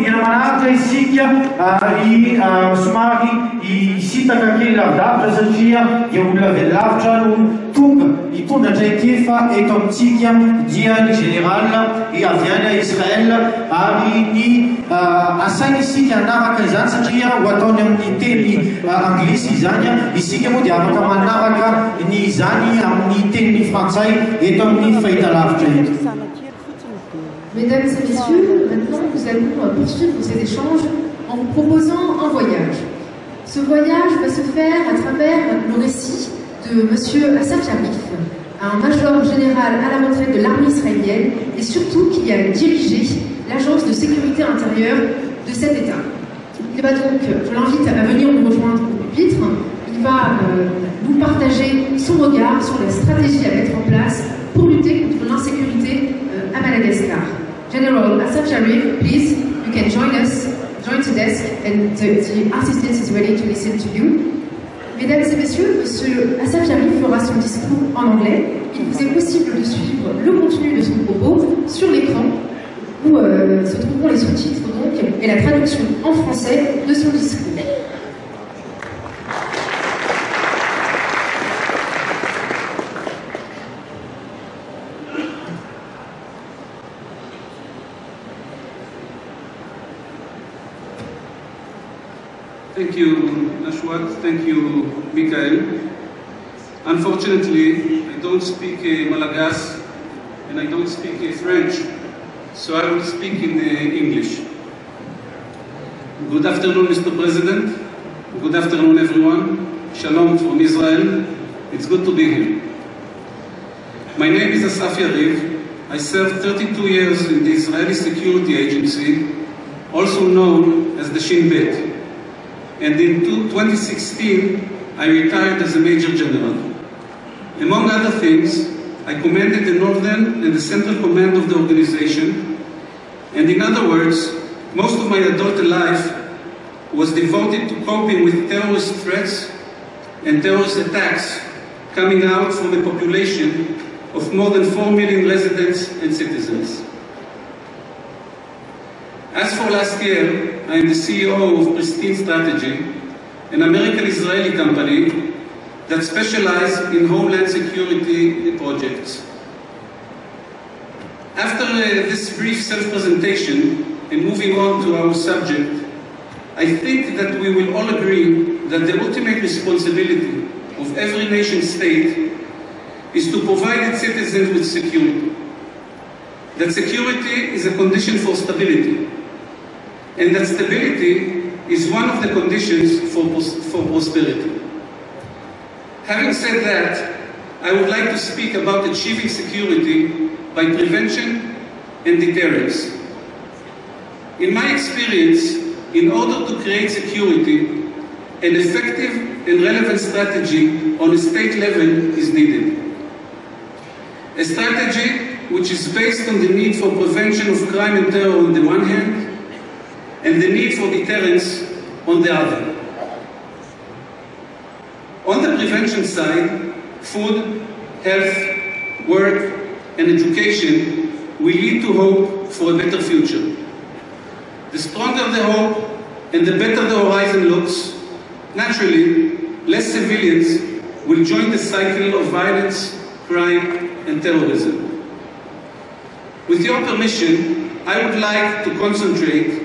dia manaraka isika somary isitaka kely lavidavitra satria dia olona velavitra no tonga hitondra andraiky fa eto amintsika dia ny général avy any a Israël ary ny asaina isika hanaraka izany satria ho ataony amin'ny teny anglisy izany isika moa dia afaka manaraka ny izany amin'ny teny frantsay eto amin'ny fahitalavitra eto. Mesdames et messieurs, maintenant nous allons poursuivre cet échange en vous proposant un voyage. Ce voyage va se faire à travers le récit de M. Assaf Yarif, un major général à la retraite de l'armée israélienne et surtout qui a dirigé l'agence de sécurité intérieure de cet État. Il va donc, je l'invite à venir nous rejoindre au pupitre, il va nous partager son regard sur la stratégie à mettre en place pour lutter contre l'insécurité à Madagascar. General Assaf Yarif, please, you can join the desk, and the assistant is ready to listen to you. Mesdames et messieurs, M. Assaf Yarif fera son discours en anglais. Il vous est possible de suivre le contenu de son propos sur l'écran où se trouveront les sous-titres donc, et la traduction en français de son discours. Thank you, Nashwat. Thank you, Michael. Unfortunately, I don't speak Malagasy and I don't speak French, so I will speak in English. Good afternoon, Mr. President. Good afternoon, everyone. Shalom from Israel. It's good to be here. My name is Assaf Yarif. I served 32 years in the Israeli Security Agency, also known as the Shin Bet. And in 2016, I retired as a Major General. Among other things, I commanded the Northern and the Central Command of the organization, and in other words, most of my adult life was devoted to coping with terrorist threats and terrorist attacks coming out from a population of more than 4 million residents and citizens. As for last year, I am the CEO of Pristine Strategy, an American-Israeli company that specializes in homeland security projects. After this brief self-presentation and moving on to our subject, I think that we will all agree that the ultimate responsibility of every nation-state is to provide its citizens with security. That security is a condition for stability, and that stability is one of the conditions for prosperity. Having said that, I would like to speak about achieving security by prevention and deterrence. In my experience, in order to create security, an effective and relevant strategy on a state level is needed. A strategy which is based on the need for prevention of crime and terror on the one hand, and the need for deterrence on the other. On the prevention side, food, health, work, and education will lead to hope for a better future. The stronger the hope and the better the horizon looks, naturally, less civilians will join the cycle of violence, crime, and terrorism. With your permission, I would like to concentrate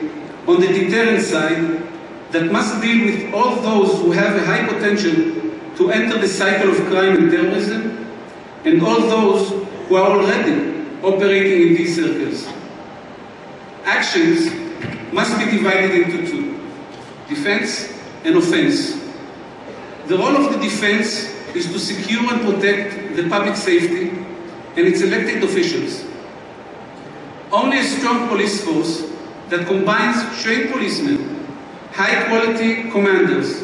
on the deterrent side that must deal with all those who have a high potential to enter the cycle of crime and terrorism, and all those who are already operating in these circles. Actions must be divided into two: defense and offense. The role of the defense is to secure and protect the public safety and its elected officials. Only a strong police force that combines trained policemen, high-quality commanders,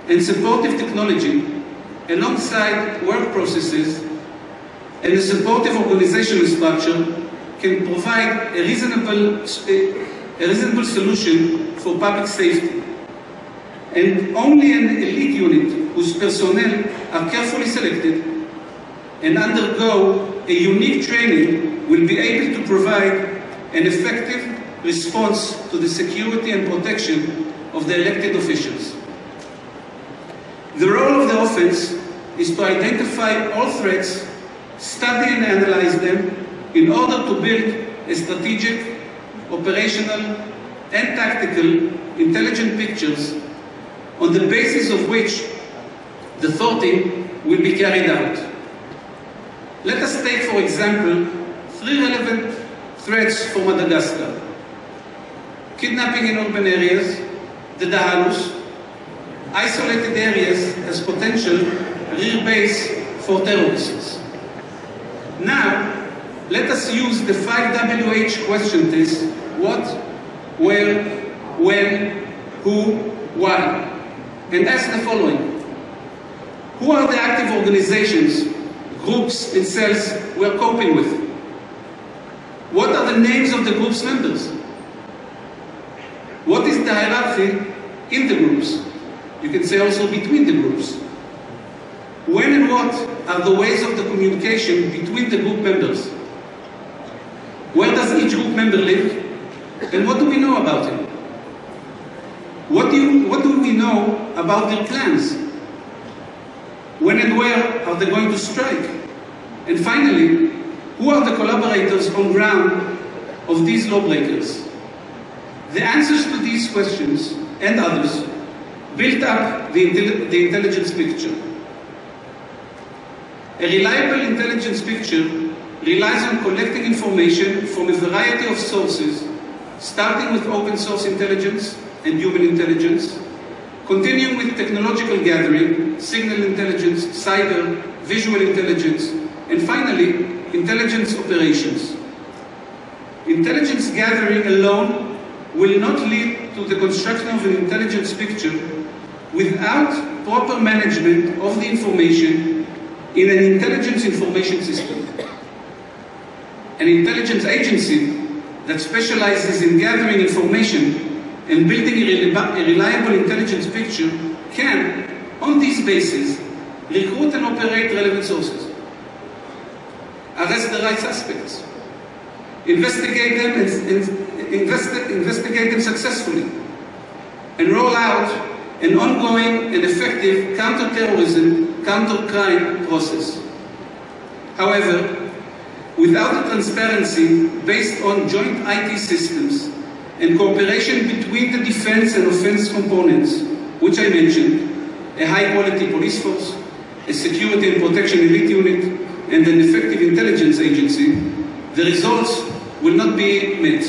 and supportive technology alongside work processes and a supportive organizational structure can provide a reasonable solution for public safety. And only an elite unit whose personnel are carefully selected and undergo a unique training will be able to provide an effective response to the security and protection of the elected officials. The role of the offense is to identify all threats, study and analyze them in order to build a strategic, operational, and tactical intelligent pictures on the basis of which the thwarting will be carried out. Let us take, for example, 3 relevant threats for Madagascar: kidnapping in urban areas, the Dahalus, isolated areas as potential rear base for terrorists. Now, let us use the 5WH question test: what, where, when, who, why, and ask the following. Who are the active organizations, groups, and cells we are coping with? What are the names of the group's members? What is the hierarchy in the groups? You can say also between the groups. When and what are the ways of the communication between the group members? Where does each group member live? And what do we know about him? What do we know about their plans? When and where are they going to strike? And finally, who are the collaborators on ground of these lawbreakers? The answers to these questions and others built up the intelligence picture. A reliable intelligence picture relies on collecting information from a variety of sources, starting with open source intelligence and human intelligence, continuing with technological gathering, signal intelligence, cyber, visual intelligence, and finally, intelligence operations. Intelligence gathering alone will not lead to the construction of an intelligence picture without proper management of the information in an intelligence information system. An intelligence agency that specializes in gathering information and building a reliable intelligence picture can, on this basis, recruit and operate relevant sources, arrest the right suspects, investigate them successfully, and roll out an ongoing and effective counter-terrorism, counter-crime process. However, without the transparency based on joint IT systems and cooperation between the defense and offense components, which I mentioned, a high-quality police force, a security and protection elite unit, and an effective intelligence agency, the results will not be met.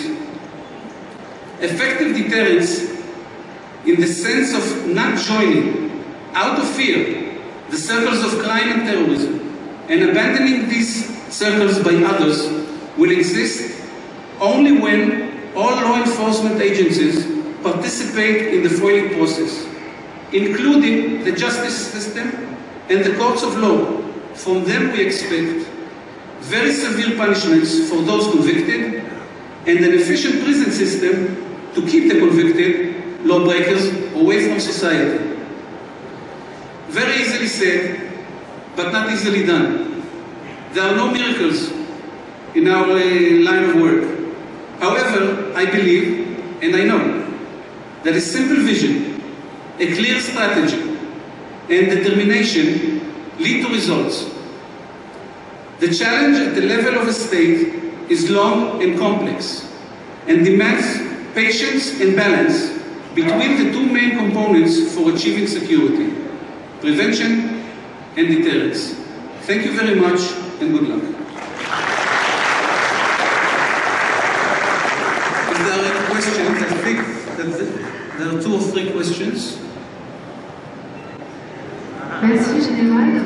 Effective deterrence, in the sense of not joining, out of fear, the circles of crime and terrorism, and abandoning these circles by others, will exist only when all law enforcement agencies participate in the foiling process, including the justice system and the courts of law. From them we expect very severe punishments for those convicted and an efficient prison system to keep the convicted lawbreakers away from society. Very easily said, but not easily done. There are no miracles in our line of work. However, I believe, and I know, that a simple vision, a clear strategy, and determination lead to results. The challenge at the level of a state is long and complex, and demands patience and balance between the two main components for achieving security: prevention and deterrence. Thank you very much, and good luck. If there are any questions, I think that there are 2 or 3 questions. Merci Général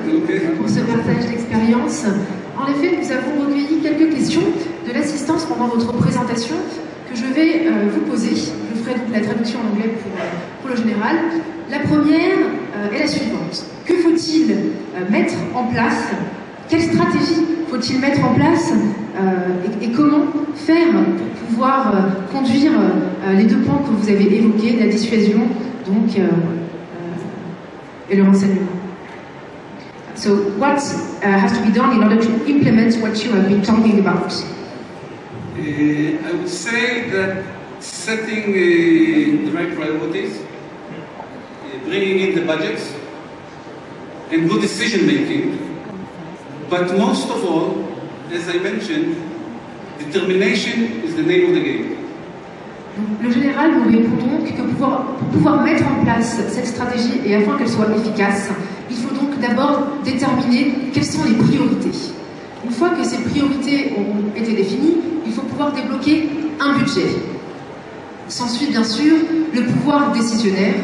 pour ce partage d'expérience. En effet, nous avons recueilli quelques questions de l'assistance pendant votre présentation que je vais vous poser. Je ferai donc la traduction en anglais pour le général. La première est la suivante. Que faut-il mettre en place? Quelle stratégie faut-il mettre en place et comment faire pour pouvoir conduire les 2 points que vous avez évoqués, la dissuasion donc, et le renseignement? So what has to be done in order to implement what you have been talking about? I would say that setting the right priorities, bringing in the budgets, and good decision making. But most of all, as I mentioned, determination is the name of the game. Le général nous répond donc que pour pouvoir mettre en place cette stratégie et afin qu'elle soit efficace, il faut donc d'abord déterminer quelles sont les priorités. Une fois que ces priorités ont été définies, il faut pouvoir débloquer un budget. S'ensuit bien sûr le pouvoir décisionnaire,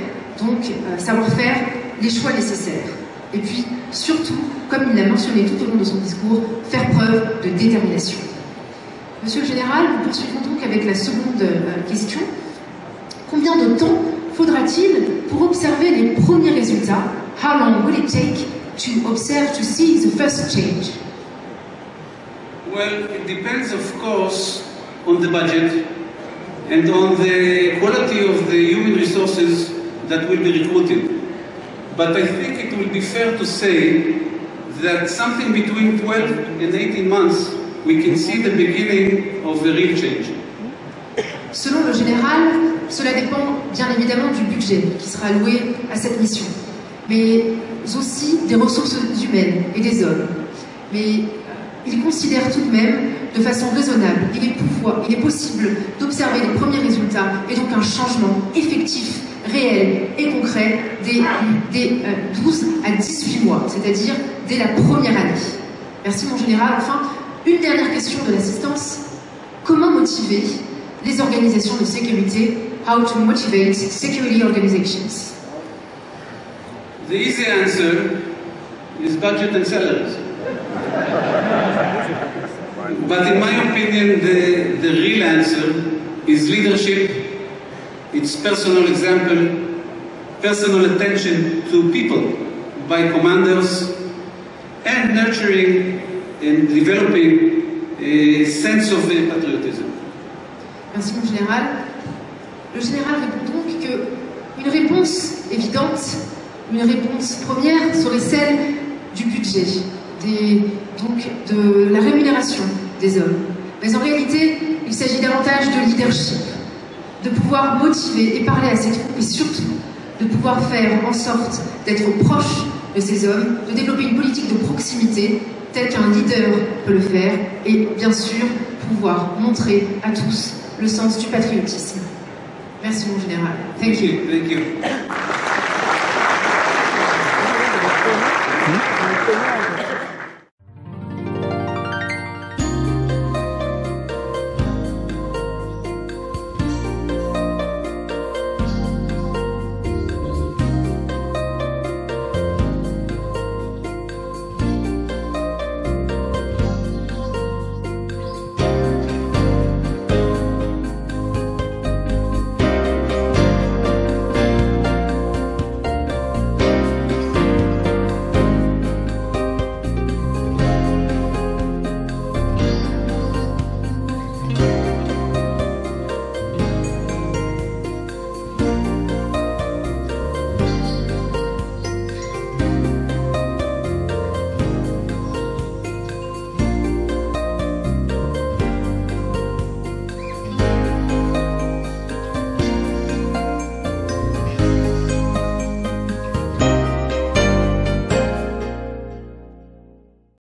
donc savoir faire les choix nécessaires. Et puis surtout, comme il l'a mentionné tout au long de son discours, faire preuve de détermination. Monsieur le Général, nous poursuivons donc avec la seconde question. Combien de temps faudra-t-il pour observer les premiers résultats? How long will it take to observe, to see the first change? Well, it depends, of course, on the budget and on the quality of the human resources that will be recruited. But I think it will be fair to say that something between 12 and 18 months, we can see the beginning of a real change. Selon le général, cela dépend bien évidemment du budget qui sera alloué à cette mission, mais aussi des ressources humaines et des hommes. Mais il considère tout de même, de façon raisonnable, il est possible d'observer les premiers résultats et donc un changement effectif, réel et concret dès 12 à 18 mois, c'est-à-dire dès la première année. Merci mon général. Enfin, une dernière question de l'assistance. Comment motiver les organisations de sécurité? How to motivate security organizations? The easy answer is budget and salaries. But in my opinion, the real answer is leadership, it's personal example, personal attention to people by commanders, and nurturing and developing a sense of patriotism. Merci mon général. Le général répond donc qu'une réponse évidente, une réponse première serait celle du budget, donc de la rémunération des hommes. Mais en réalité, il s'agit davantage de leadership, de pouvoir motiver et parler à ces troupes et surtout de pouvoir faire en sorte d'être proche de ces hommes, de développer une politique de proximité telle qu'un leader peut le faire et bien sûr pouvoir montrer à tous le sens du patriotisme. Merci mon général. Thank you. Thank you.